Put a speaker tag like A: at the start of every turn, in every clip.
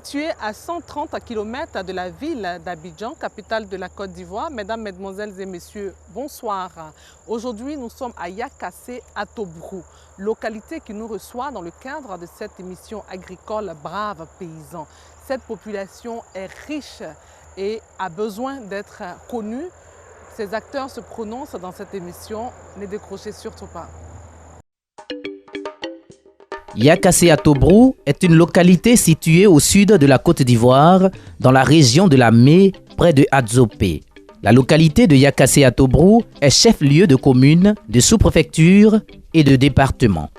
A: Située à 130 km de la ville d'Abidjan, capitale de la Côte d'Ivoire. Mesdames, Mesdemoiselles et Messieurs, bonsoir. Aujourd'hui, nous sommes à Yakassé, à Tobrou, localité qui nous reçoit dans le cadre de cette émission agricole Braves Paysans. Cette population est riche et a besoin d'être connue. Ces acteurs se prononcent dans cette émission. Ne décrochez surtout pas.
B: Yakassé à Tobrou est une localité située au sud de la Côte d'Ivoire, dans la région de la Mé, près de Adzopé. La localité de Yakassé à Tobrou est chef-lieu de commune, de sous-préfecture et de département.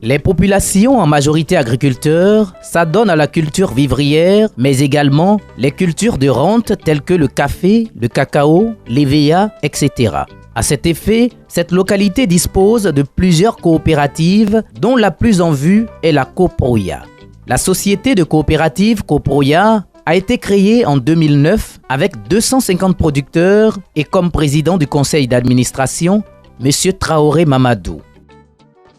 B: Les populations, en majorité agriculteurs, s'adonnent à la culture vivrière, mais également les cultures de rente telles que le café, le cacao, l'EVA, etc. À cet effet, cette localité dispose de plusieurs coopératives, dont la plus en vue est la Coproya. La société de coopérative Coproya a été créée en 2009 avec 250 producteurs et comme président du conseil d'administration, M. Traoré Mamadou.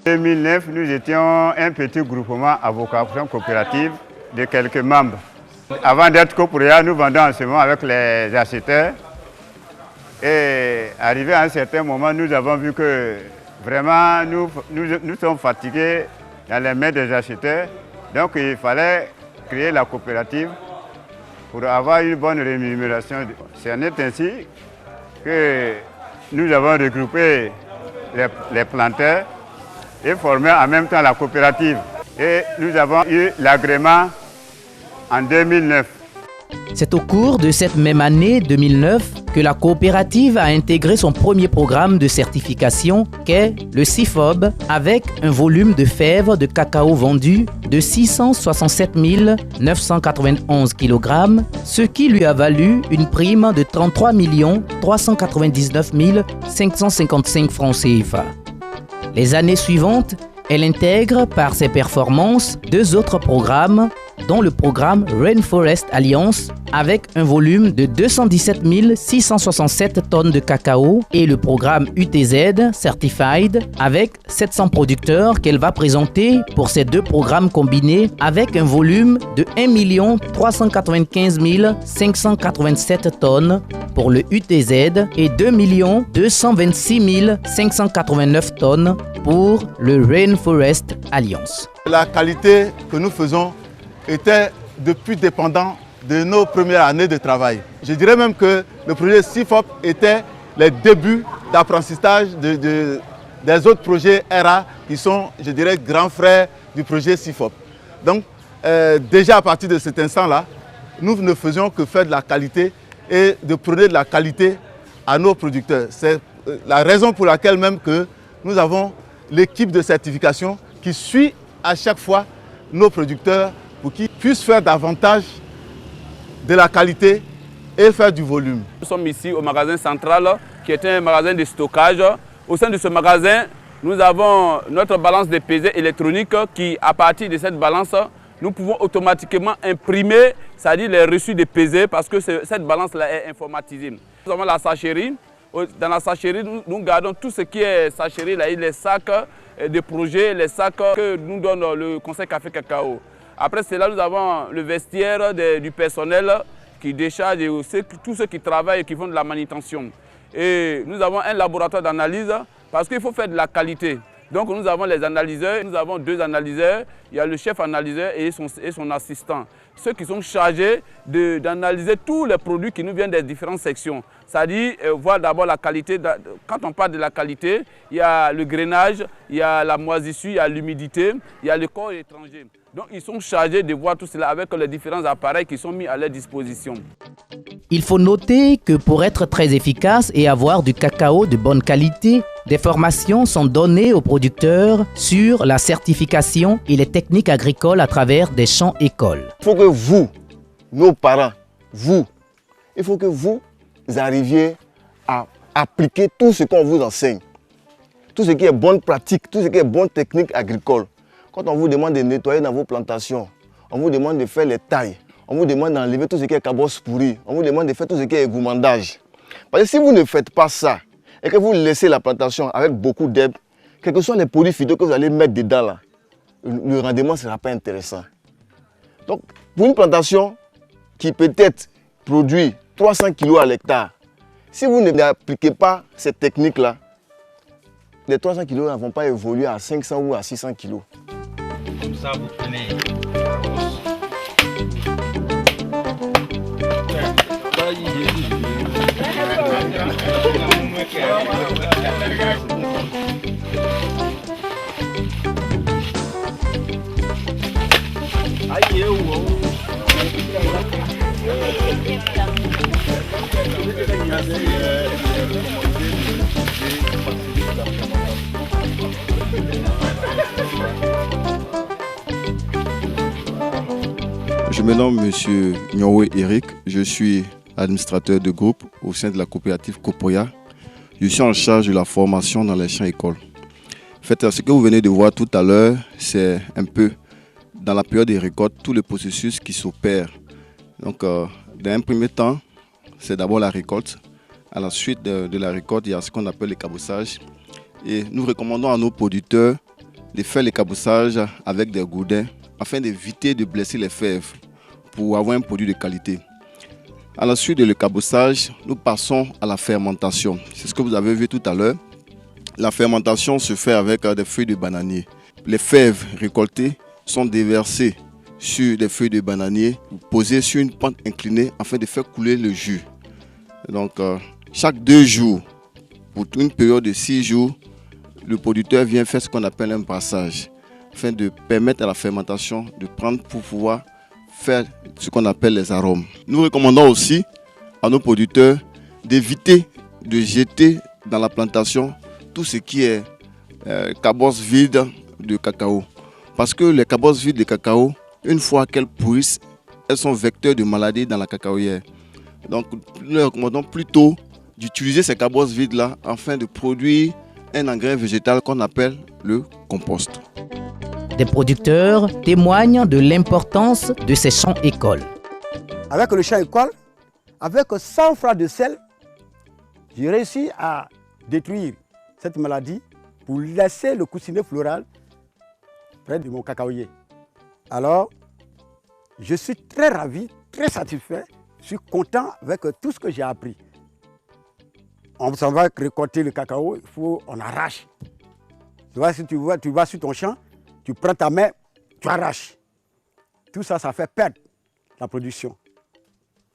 C: En 2009, nous étions un petit groupement à vocation coopérative de quelques membres. Avant d'être Coproya, nous vendions en ce moment avec les acheteurs. Et arrivé à un certain moment, nous avons vu que vraiment nous sommes fatigués dans les mains des acheteurs. Donc il fallait créer la coopérative pour avoir une bonne rémunération. C'est ainsi que nous avons regroupé les planteurs et formé en même temps la coopérative. Et nous avons eu l'agrément en 2009.
B: C'est au cours de cette même année 2009 que la coopérative a intégré son premier programme de certification qu'est le CIFOB avec un volume de fèves de cacao vendu de 667 991 kg, ce qui lui a valu une prime de 33 399 555 francs CFA. Les années suivantes, elle intègre par ses performances deux autres programmes, dont le programme Rainforest Alliance avec un volume de 217 667 tonnes de cacao et le programme UTZ Certified avec 700 producteurs qu'elle va présenter pour ces deux programmes combinés avec un volume de 1 395 587 tonnes pour le UTZ et 2 226 589 tonnes pour le Rainforest Alliance.
D: La qualité que nous faisons était depuis dépendant de nos premières années de travail. Je dirais même que le projet CIFOP était les débuts d'apprentissage des autres projets ERA qui sont, je dirais, grands frères du projet CIFOP. Donc, déjà à partir de cet instant-là, nous ne faisions que faire de la qualité et de prôner de la qualité à nos producteurs. C'est la raison pour laquelle même que nous avons l'équipe de certification qui suit à chaque fois nos producteurs pour qu'ils puissent faire davantage de la qualité et faire du volume.
E: Nous sommes ici au magasin central qui est un magasin de stockage. Au sein de ce magasin, nous avons notre balance de pesée électronique qui, à partir de cette balance, nous pouvons automatiquement imprimer, c'est-à-dire les reçus de pesée parce que cette balance-là est informatisée. Nous avons la sachérie. Dans la sachérie, nous gardons tout ce qui est sachérie, les sacs de projets, les sacs que nous donne le Conseil Café Cacao. Après cela, nous avons le vestiaire du personnel qui décharge tous ceux qui travaillent et qui font de la manutention. Et nous avons un laboratoire d'analyse parce qu'il faut faire de la qualité. Donc nous avons les analyseurs, nous avons deux analyseurs, il y a le chef analyseur et son assistant. Ceux qui sont chargés d'analyser tous les produits qui nous viennent des différentes sections. C'est-à-dire voir d'abord la qualité. Quand on parle de la qualité, il y a le grainage, il y a la moisissure, il y a l'humidité, il y a le corps étranger. Donc ils sont chargés de voir tout cela avec les différents appareils qui sont mis à leur disposition.
B: Il faut noter que pour être très efficace et avoir du cacao de bonne qualité, des formations sont données aux producteurs sur la certification et les techniques agricoles à travers des champs écoles.
F: Il faut que vous, nos parents, il faut que vous arriviez à appliquer tout ce qu'on vous enseigne. Tout ce qui est bonne pratique, tout ce qui est bonne technique agricole. Quand on vous demande de nettoyer dans vos plantations, on vous demande de faire les tailles, on vous demande d'enlever tout ce qui est cabosse pourrie, on vous demande de faire tout ce qui est égoumandage. Parce que si vous ne faites pas ça et que vous laissez la plantation avec beaucoup d'herbe, quels que soient les produits phyto que vous allez mettre dedans, là, le rendement ne sera pas intéressant. Donc, Pour une plantation qui peut-être produit 300 kg à l'hectare, si vous n'appliquez pas cette technique-là, les 300 kg ne vont pas évoluer à 500 ou à 600 kg.
G: Comme ça, vous prenez.
H: Je me nomme M. Nyowe Eric, je suis administrateur de groupe au sein de la coopérative Copoya. Je suis en charge de la formation dans les champs écoles. En fait, ce que vous venez de voir tout à l'heure, c'est un peu dans la période des récoltes, tout le processus qui s'opère. Donc, dans un premier temps, c'est d'abord la récolte. À la suite de la récolte, il y a ce qu'on appelle le cabossage. Et nous recommandons à nos producteurs de faire le cabossage avec des gourdins afin d'éviter de blesser les fèves pour avoir un produit de qualité. À la suite du cabossage, nous passons à la fermentation. C'est ce que vous avez vu tout à l'heure. La fermentation se fait avec des feuilles de bananier. Les fèves récoltées sont déversées sur des feuilles de bananier posées sur une pente inclinée afin de faire couler le jus. Donc, chaque 2 jours, pour une période de 6 jours, le producteur vient faire ce qu'on appelle un brassage afin de permettre à la fermentation de prendre pour pouvoir faire ce qu'on appelle les arômes. Nous recommandons aussi à nos producteurs d'éviter de jeter dans la plantation tout ce qui est cabosses vides de cacao. Parce que les cabosses vides de cacao, une fois qu'elles pourrissent, elles sont vecteurs de maladies dans la cacaoyère. Donc nous recommandons plutôt d'utiliser ces cabosses vides-là afin de produire un engrais végétal qu'on appelle le compost.
B: Des producteurs témoignent de l'importance de ces champs écoles.
I: Avec le champ école, avec 100 francs de sel, j'ai réussi à détruire cette maladie pour laisser le coussinet floral près de mon cacaoyer. Alors, je suis très ravi, très satisfait, je suis content avec tout ce que j'ai appris. On s'en va récolter le cacao, on arrache. Tu vois, si tu vas sur ton champ, tu prends ta main, tu arraches. Tout ça, ça fait perdre la production.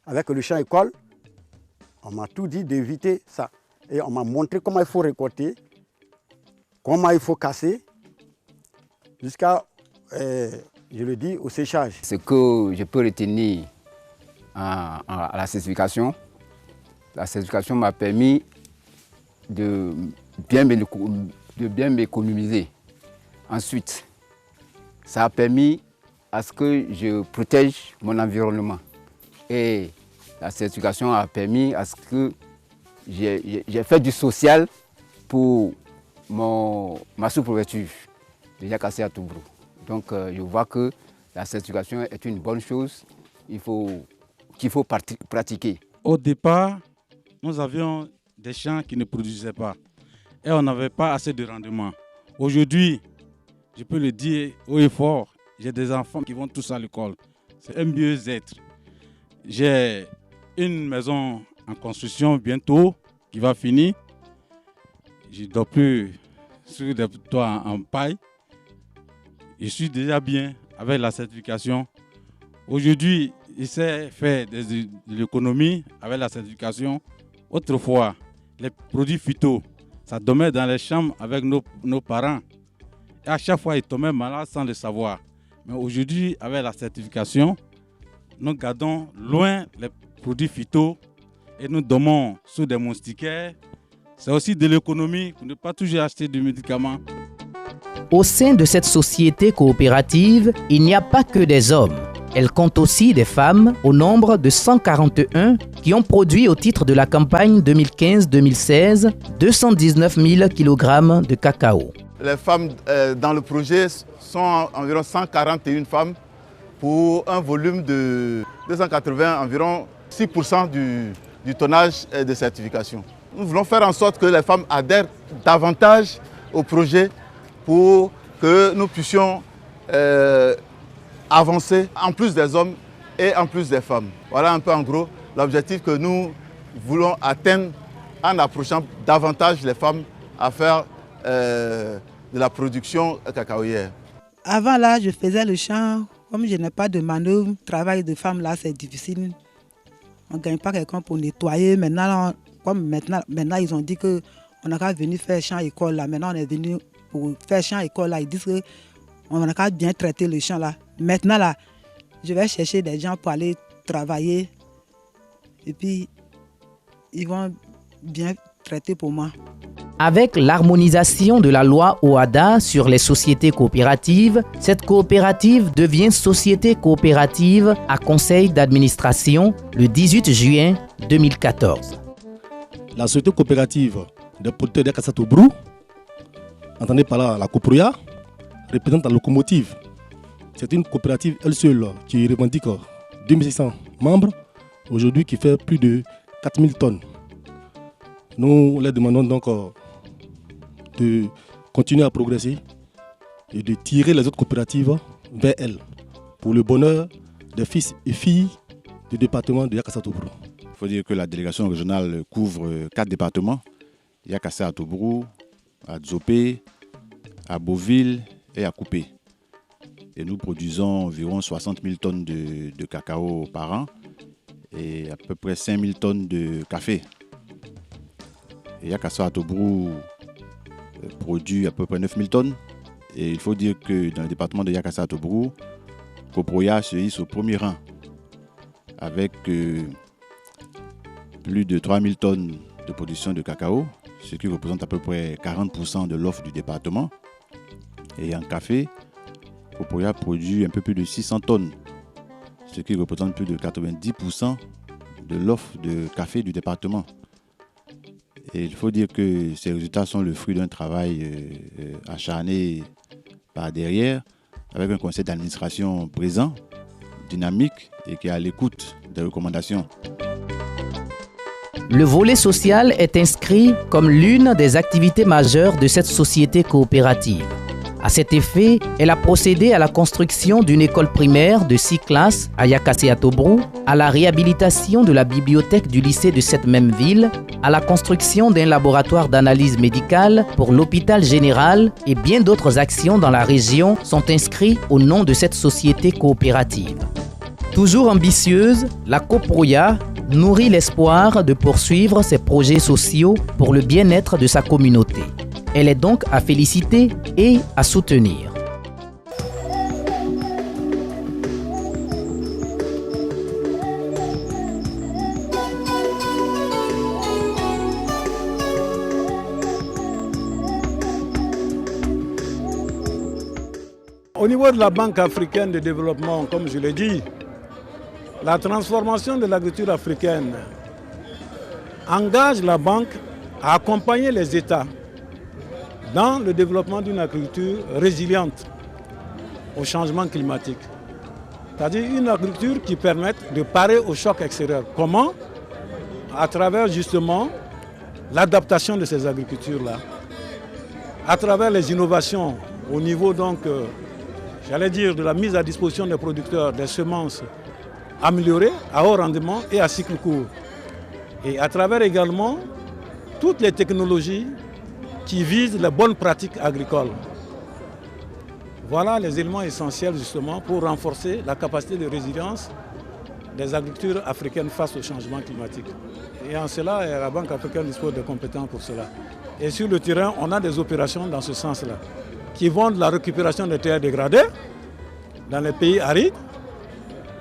I: Avec le champ école, on m'a tout dit d'éviter ça. Et on m'a montré comment il faut récolter, comment il faut casser, jusqu'à, je le dis, au séchage.
J: Ce que je peux retenir à la certification m'a permis de bien m'économiser. Ensuite, ça a permis à ce que je protège mon environnement. Et la certification a permis à ce que j'ai fait du social pour ma sous-préfecture de Yakassé à Toubrou. Donc je vois que la certification est une bonne chose qu'il faut pratiquer.
G: Au départ, nous avions des champs qui ne produisaient pas et on n'avait pas assez de rendement. Aujourd'hui, je peux le dire haut et fort, j'ai des enfants qui vont tous à l'école. C'est un mieux-être. J'ai une maison en construction bientôt qui va finir. Je ne dors plus sur des toits en paille. Je suis déjà bien avec la certification. Aujourd'hui, il s'est fait de l'économie avec la certification. Autrefois, les produits phyto, ça dormait dans les chambres avec nos parents. Et à chaque fois, ils tombaient malades sans le savoir. Mais aujourd'hui, avec la certification, nous gardons loin les produits phyto et nous dormons sous des moustiquaires. C'est aussi de l'économie pour ne pas toujours acheter de médicaments.
B: Au sein de cette société coopérative, il n'y a pas que des hommes. Elle compte aussi des femmes au nombre de 141 qui ont produit au titre de la campagne 2015-2016 219 000 kg de cacao.
D: Les femmes dans le projet sont environ 141 femmes pour un volume de 280, environ 6% du tonnage de certification. Nous voulons faire en sorte que les femmes adhèrent davantage au projet pour que nous puissions avancer, en plus des hommes, et en plus des femmes. Voilà un peu en gros l'objectif que nous voulons atteindre en approchant davantage les femmes à faire de la production cacaoyère.
K: Avant là, je faisais le champ. Comme je n'ai pas de manœuvre, le travail de femme là, c'est difficile. On ne gagne pas quelqu'un pour nettoyer. Maintenant, ils ont dit qu'on n'a qu'à venir faire champ école là. Maintenant, on est venu pour faire champ école là. Ils disent qu'on n'a qu'à bien traiter le champ là. Maintenant là, je vais chercher des gens pour aller travailler. Et puis, ils vont bien traiter pour moi.
B: Avec l'harmonisation de la loi OHADA sur les sociétés coopératives, cette coopérative devient société coopérative à conseil d'administration le 18 juin 2014.
L: La société coopérative des producteurs d'Yakassa Tobrou, entendez par là la Coproya, représente la locomotive. C'est une coopérative elle seule qui revendique 2600 membres, aujourd'hui qui fait plus de 4000 tonnes. Nous les demandons donc de continuer à progresser et de tirer les autres coopératives vers elles pour le bonheur des fils et filles du département de Yakassa Tobrou.
M: Il faut dire que la délégation régionale couvre 4 départements, Yakassa Tobrou, à Dzopé, à Beauville et à Coupé. Et nous produisons environ 60 000 tonnes de cacao par an et à peu près 5 000 tonnes de café. Et Yakassa Tobrou produit à peu près 9 000 tonnes. Et il faut dire que dans le département de Yakassa Tobrou, Coproya se hisse au premier rang avec plus de 3 000 tonnes de production de cacao, ce qui représente à peu près 40% de l'offre du département. Et en café, Coproya produit un peu plus de 600 tonnes, ce qui représente plus de 90% de l'offre de café du département. Et il faut dire que ces résultats sont le fruit d'un travail acharné par derrière, avec un conseil d'administration présent, dynamique et qui est à l'écoute des recommandations.
B: Le volet social est inscrit comme l'une des activités majeures de cette société coopérative. À cet effet, elle a procédé à la construction d'une école primaire de 6 classes à Yakassé Tobrou, à la réhabilitation de la bibliothèque du lycée de cette même ville, à la construction d'un laboratoire d'analyse médicale pour l'hôpital général et bien d'autres actions dans la région sont inscrites au nom de cette société coopérative. Toujours ambitieuse, la Coproya nourrit l'espoir de poursuivre ses projets sociaux pour le bien-être de sa communauté. Elle est donc à féliciter et à soutenir.
N: Au niveau de la Banque africaine de développement, comme je l'ai dit, la transformation de l'agriculture africaine engage la banque à accompagner les États dans le développement d'une agriculture résiliente au changement climatique. C'est-à-dire une agriculture qui permette de parer au choc extérieur. Comment? À travers justement l'adaptation de ces agricultures-là. À travers les innovations au niveau donc, j'allais dire, de la mise à disposition des producteurs des semences améliorées à haut rendement et à cycle court. Et à travers également toutes les technologies qui visent les bonnes pratiques agricoles. Voilà les éléments essentiels justement pour renforcer la capacité de résilience des agricultures africaines face au changement climatique. Et en cela, la Banque africaine dispose de compétences pour cela. Et sur le terrain, on a des opérations dans ce sens-là, qui vont de la récupération des terres dégradées dans les pays arides,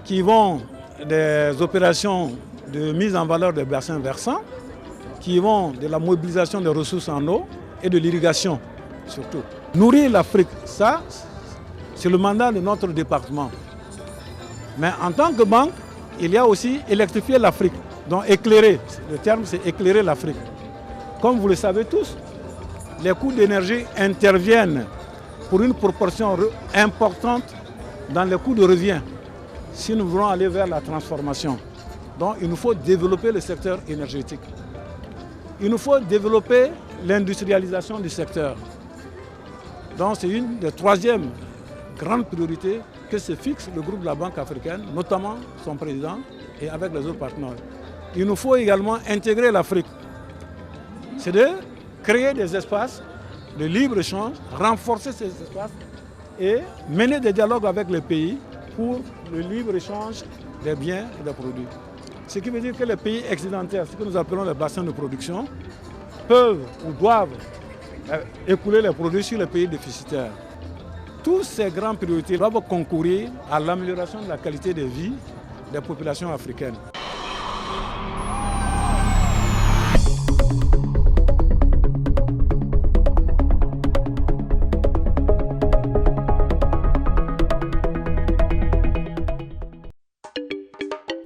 N: qui vont des opérations de mise en valeur des bassins versants, qui vont de la mobilisation des ressources en eau et de l'irrigation surtout. Nourrir l'Afrique, ça, c'est le mandat de notre département. Mais en tant que banque, il y a aussi électrifier l'Afrique, donc éclairer. Le terme, c'est éclairer l'Afrique. Comme vous le savez tous, les coûts d'énergie interviennent pour une proportion importante dans les coûts de revient si nous voulons aller vers la transformation. Donc il nous faut développer le secteur énergétique. Il nous faut développer l'industrialisation du secteur. Donc c'est une des troisièmes grandes priorités que se fixe le groupe de la Banque africaine, notamment son président et avec les autres partenaires. Il nous faut également intégrer l'Afrique. C'est de créer des espaces de libre-échange, renforcer ces espaces et mener des dialogues avec les pays pour le libre-échange des biens et des produits. Ce qui veut dire que les pays excédentaires, ce que nous appelons les bassins de production, peuvent ou doivent écouler les produits sur les pays déficitaires. Toutes ces grandes priorités doivent concourir à l'amélioration de la qualité de vie des populations africaines.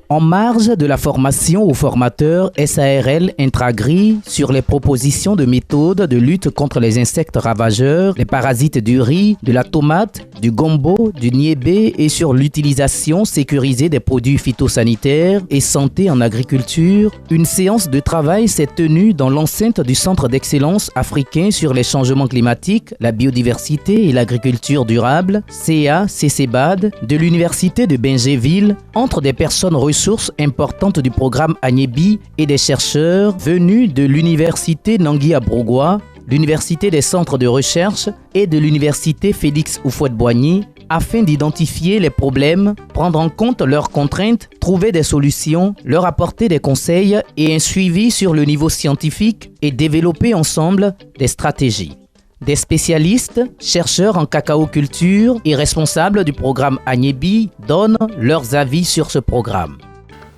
B: En marge de la formation aux formateurs SARL Intragri sur les propositions de méthodes de lutte contre les insectes ravageurs, les parasites du riz, de la tomate, du gombo, du niébé et sur l'utilisation sécurisée des produits phytosanitaires et santé en agriculture, une séance de travail s'est tenue dans l'enceinte du Centre d'excellence africain sur les changements climatiques, la biodiversité et l'agriculture durable, CA-CCBAD, de l'Université de Benjéville, entre des personnes ressources importantes du programme Agnébi et des chercheurs venus de l'Université Nangui-Abrogwa, l'Université des centres de recherche et de l'Université Félix Houphouët-Boigny afin d'identifier les problèmes, prendre en compte leurs contraintes, trouver des solutions, leur apporter des conseils et un suivi sur le niveau scientifique et développer ensemble des stratégies. Des spécialistes, chercheurs en cacao-culture et responsables du programme Agnébi donnent leurs avis sur ce programme.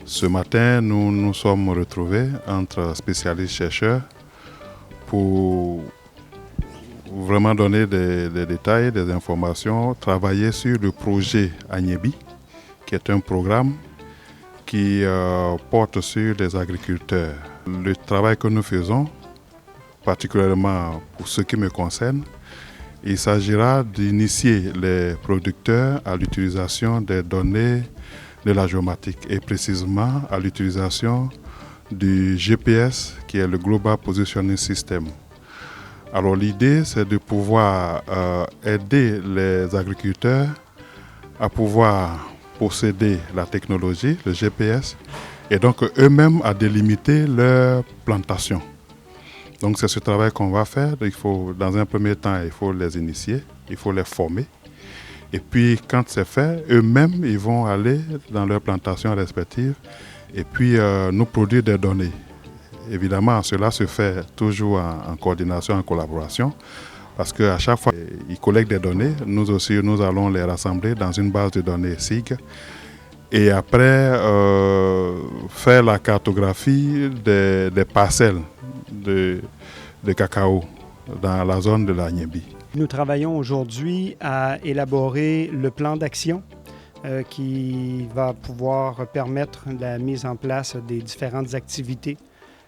O: Ce matin, nous nous sommes retrouvés entre spécialistes chercheurs pour vraiment donner des détails, des informations, travailler sur le projet Agnébi, qui est un programme qui porte sur les agriculteurs. Le travail que nous faisons, particulièrement pour ce qui me concerne, il s'agira d'initier les producteurs à l'utilisation des données de la géomatique et précisément à l'utilisation du GPS qui est le Global Positioning System. Alors l'idée c'est de pouvoir aider les agriculteurs à pouvoir posséder la technologie, le GPS, et donc eux-mêmes à délimiter leur plantation. Donc c'est ce travail qu'on va faire. Il faut, dans un premier temps, il faut les initier, il faut les former. Et puis quand c'est fait, eux-mêmes, ils vont aller dans leurs plantations respectives et puis nous produire des données. Évidemment, cela se fait toujours en coordination, en collaboration, parce qu'à chaque fois qu'ils collectent des données, nous aussi, nous allons les rassembler dans une base de données SIG. Et après, faire la cartographie des parcelles de cacao dans la zone de l'Agnébi.
P: Nous travaillons aujourd'hui à élaborer le plan d'action qui va pouvoir permettre la mise en place des différentes activités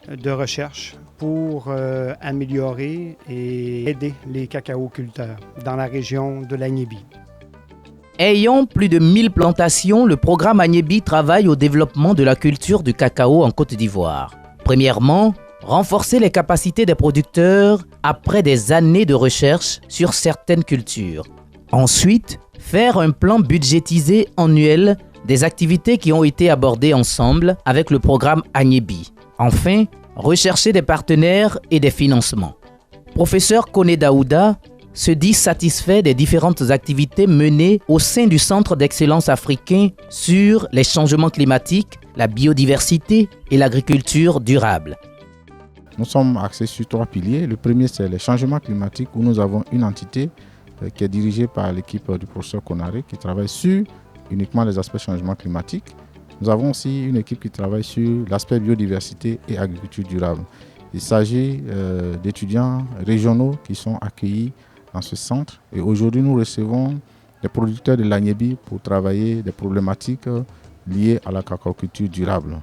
P: de recherche pour améliorer et aider les cacaoculteurs dans la région de l'Agnébi.
B: Ayant plus de 1000 plantations, le programme Agnébi travaille au développement de la culture du cacao en Côte d'Ivoire. Premièrement, renforcer les capacités des producteurs après des années de recherche sur certaines cultures. Ensuite, faire un plan budgétisé annuel des activités qui ont été abordées ensemble avec le programme Agnébi. Enfin, rechercher des partenaires et des financements. Professeur Koné Daouda se dit satisfait des différentes activités menées au sein du Centre d'excellence africain sur les changements climatiques, la biodiversité et l'agriculture durable.
Q: Nous sommes axés sur 3 piliers. Le premier, c'est les changements climatiques, où nous avons une entité qui est dirigée par l'équipe du professeur Konaré, qui travaille sur uniquement les aspects changements climatiques. Nous avons aussi une équipe qui travaille sur l'aspect biodiversité et agriculture durable. Il s'agit d'étudiants régionaux qui sont accueillis dans ce centre. Et aujourd'hui, nous recevons des producteurs de l'Agnébi pour travailler des problématiques liées à la cacaoculture durable.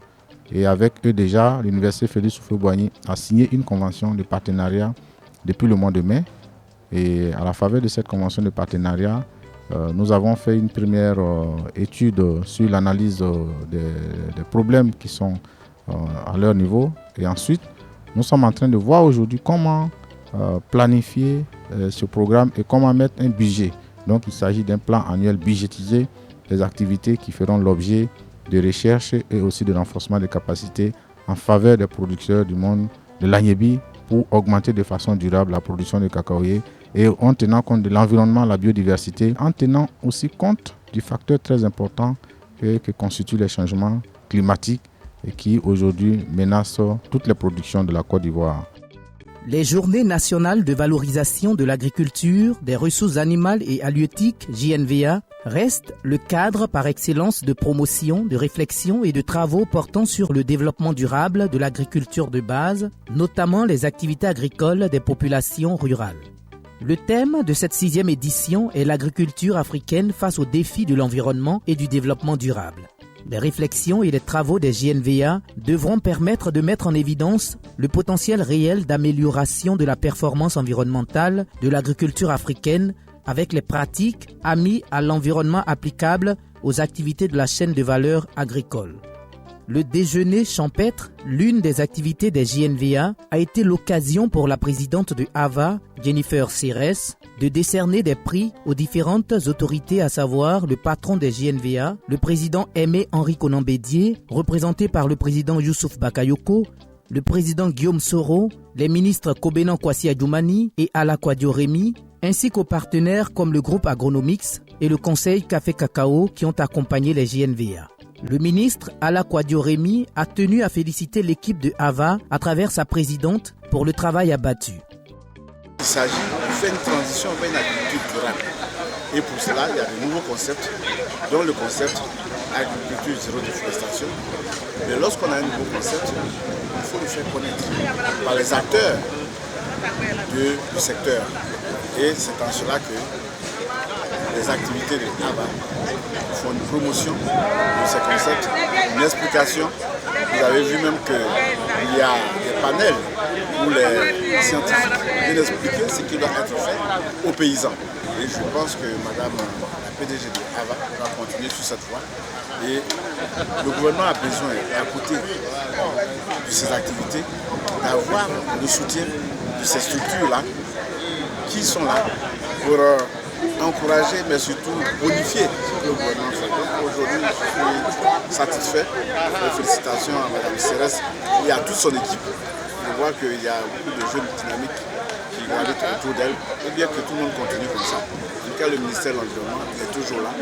Q: Et avec eux déjà, l'Université Félix Houphouët-Boigny a signé une convention de partenariat depuis le mois de mai. Et à la faveur de cette convention de partenariat, nous avons fait une première étude sur l'analyse des problèmes qui sont à leur niveau. Et ensuite, nous sommes en train de voir aujourd'hui comment planifier ce programme et comment mettre un budget Donc il s'agit d'un plan annuel budgétisé des activités qui feront l'objet de recherche et aussi de renforcement des capacités en faveur des producteurs du monde de l'Agnébi pour augmenter de façon durable la production de cacaoyers et en tenant compte de l'environnement, la biodiversité, en tenant aussi compte du facteur très important que constituent les changements climatiques et qui aujourd'hui menacent toutes les productions de la Côte d'Ivoire.
B: Les journées nationales de valorisation de l'agriculture, des ressources animales et halieutiques, JNVA, restent le cadre par excellence de promotion, de réflexion et de travaux portant sur le développement durable de l'agriculture de base, notamment les activités agricoles des populations rurales. Le thème de cette 6e édition est l'agriculture africaine face aux défis de l'environnement et du développement durable. Les réflexions et les travaux des JNVA devront permettre de mettre en évidence le potentiel réel d'amélioration de la performance environnementale de l'agriculture africaine avec les pratiques amies à l'environnement applicables aux activités de la chaîne de valeur agricole. Le déjeuner champêtre, l'une des activités des JNVA, a été l'occasion pour la présidente de AVA, Jennifer Ceres, de décerner des prix aux différentes autorités, à savoir le patron des JNVA, le président Aimé Henri Konan Bédié, représenté par le président Youssouf Bakayoko, le président Guillaume Soro, les ministres Kobenan Kwasi Adjoumani et Ala Kwadio Rémy, ainsi qu'aux partenaires comme le groupe Agronomix et le conseil Café Cacao qui ont accompagné les JNVA. Le ministre Ala Kwadio Rémy a tenu à féliciter l'équipe de AVA à travers sa présidente pour le travail abattu.
R: Il s'agit de faire une transition vers une agriculture durable. Et pour cela, il y a de nouveaux concepts, dont le concept agriculture zéro déforestation. Mais lorsqu'on a un nouveau concept, il faut le faire connaître par les acteurs du secteur. Et c'est en cela que les activités de AVA font une promotion de ces concepts, une explication. Vous avez vu même qu'il y a des panels où les scientifiques viennent expliquer ce qui doit être fait aux paysans. Et je pense que Madame la PDG de AVA va continuer sur cette voie. Et le gouvernement a besoin, à côté de ces activités, d'avoir le soutien de ces structures-là qui sont là pour encourager, mais surtout bonifier ce que le gouvernement fait. Donc aujourd'hui, je suis satisfait. Et félicitations à Mme Ceres et à toute son équipe. Je vois qu'il y a beaucoup de jeunes dynamiques qui gravitent autour d'elle. Et bien que tout le monde continue comme ça. En tout cas, le ministère de l'Environnement est toujours là.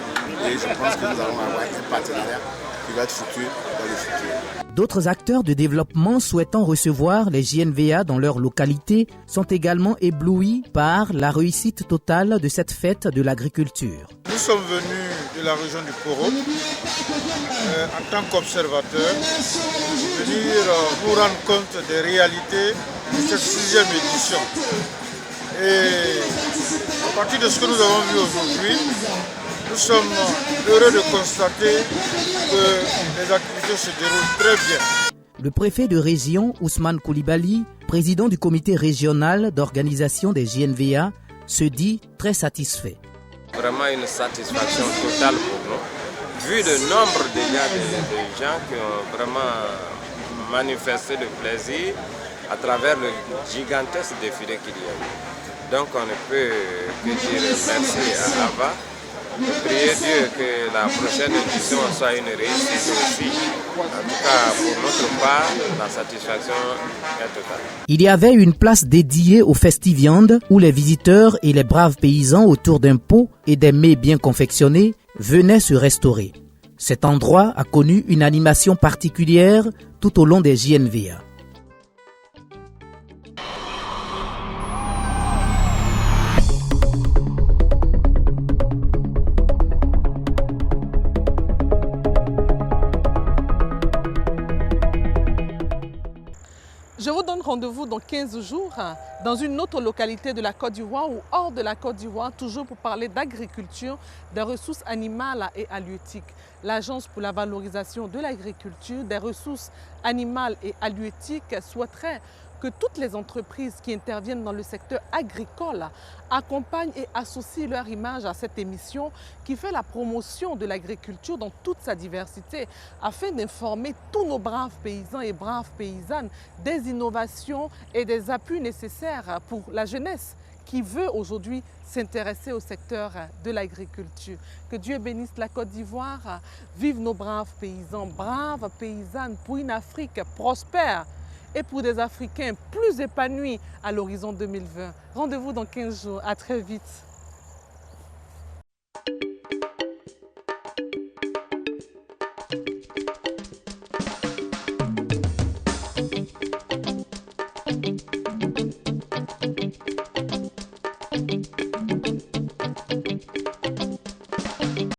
R: Et je pense que nous allons avoir un partenariat qui va être futur dans le futur.
B: D'autres acteurs de développement souhaitant recevoir les JNVA dans leur localité sont également éblouis par la réussite totale de cette fête de l'agriculture.
S: Nous sommes venus de la région du Poro en tant qu'observateurs, venir nous rendre compte des réalités de cette 6e édition. Et à partir de ce que nous avons vu aujourd'hui, nous sommes heureux de constater que les activités se déroulent très bien.
B: Le préfet de région, Ousmane Koulibaly, président du comité régional d'organisation des JNVA, se dit très satisfait.
T: Vraiment une satisfaction totale pour nous. Vu le nombre déjà de gens qui ont vraiment manifesté le plaisir à travers le gigantesque défilé qu'il y a eu. Donc on ne peut que dire merci à AVA. Priez Dieu que la prochaine édition soit une réussite aussi. En tout cas, pour notre part, la satisfaction est totale.
B: Il y avait une place dédiée aux festiviandes où les visiteurs et les braves paysans autour d'un pot et des mets bien confectionnés venaient se restaurer. Cet endroit a connu une animation particulière tout au long des JNVA.
A: Je vous donne rendez-vous dans 15 jours dans une autre localité de la Côte d'Ivoire ou hors de la Côte d'Ivoire, toujours pour parler d'agriculture, des ressources animales et halieutiques. L'Agence pour la valorisation de l'agriculture, des ressources animales et halieutiques souhaiterait que toutes les entreprises qui interviennent dans le secteur agricole accompagnent et associent leur image à cette émission qui fait la promotion de l'agriculture dans toute sa diversité afin d'informer tous nos braves paysans et braves paysannes des innovations et des appuis nécessaires pour la jeunesse qui veut aujourd'hui s'intéresser au secteur de l'agriculture. Que Dieu bénisse la Côte d'Ivoire. Vive nos braves paysans, braves paysannes pour une Afrique prospère et pour des Africains plus épanouis à l'horizon 2020. Rendez-vous dans 15 jours. À très vite.